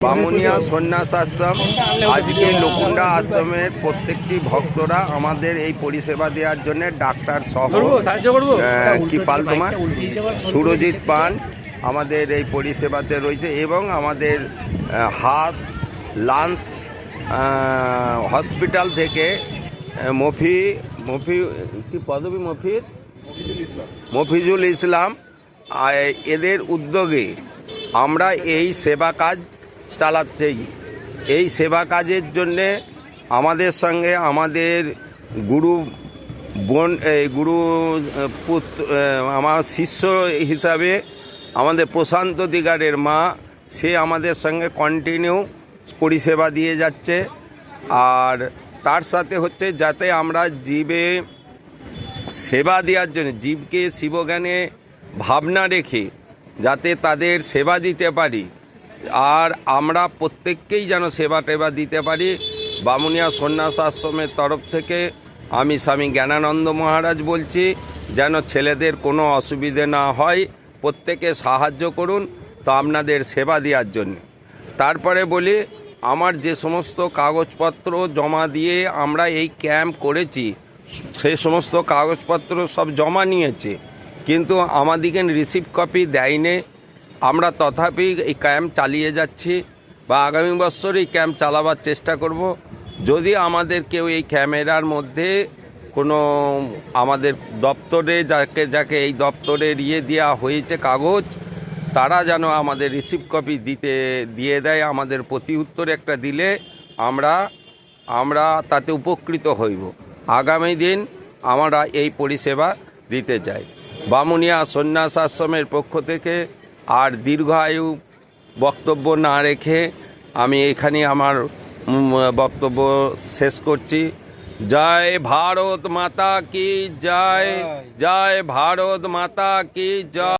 বামুনিয়া সন্ন্যাস আশ্রম আজকে লকুন্ডা আশ্রমের প্রত্যেকটি ভক্তরা আমাদের এই পরিষেবা দেওয়ার জন্য ডাক্তার সহ কি পাল তোমার সুরজিৎ পান আমাদের এই পরিষেবাতে রয়েছে এবং আমাদের হাত লান্স হসপিটাল থেকে মফি মফি কি পদবী মফিজুল ইসলাম এদের উদ্যোগে আমরা এই সেবা কাজ চালাচ্ছি। এই সেবা কাজের জন্যে আমাদের সঙ্গে আমাদের গুরু পুত্র আমার শিষ্য হিসাবে আমাদের প্রশান্ত দিগারের মা, সে আমাদের সঙ্গে কন্টিনিউ পরিষেবা দিয়ে যাচ্ছে। আর তার সাথে হচ্ছে যাতে আমরা জীবে সেবা দেওয়ার জন্য জীবকে শিবজ্ঞানে ভাবনা রেখে যাতে তাদের সেবা দিতে পারি, আর আমরা প্রত্যেককেই যেন সেবা টেবা দিতে পারি। বামুনিয়া সন্ন্যাস আশ্রমের তরফ থেকে আমি স্বামী জ্ঞানানন্দ মহারাজ বলছি, যেন ছেলেদের কোনো অসুবিধে না হয়, প্রত্যেকে সাহায্য করুন তো আপনাদের সেবা দেওয়ার জন্য। তারপরে বলি, আমার যে সমস্ত কাগজপত্র জমা দিয়ে আমরা এই ক্যাম্প করেছি, সে সমস্ত কাগজপত্র সব জমা নিয়েছে, কিন্তু আমাদিকে রিসিভ কপি দেয়নি। আমরা তথাপি এই ক্যাম্প চালিয়ে যাচ্ছি বা আগামী বছর এই ক্যাম্প চালাবার চেষ্টা করব। যদি আমাদের কেউ এই ক্যামেরার মধ্যে কোনো আমাদের দপ্তরে যাকে এই দপ্তরে দেওয়া হয়েছে কাগজ, তারা যেন আমাদের রিসিভ কপি দিয়ে দেয়। আমাদের প্রতি উত্তর একটা দিলে আমরা তাতে উপকৃত হইব। আগামী দিন আমরা এই পরিষেবা দিতে চাই। বামুনিয়া সন্ন্যাস আশ্রমের পক্ষ থেকে আর দীর্ঘায়ু বক্তব্য না রেখে আমি এখানে আমার বক্তব্য শেষ করছি। জয় ভারত মাতা কি জয়, জয় ভারত মাতা কি জয়।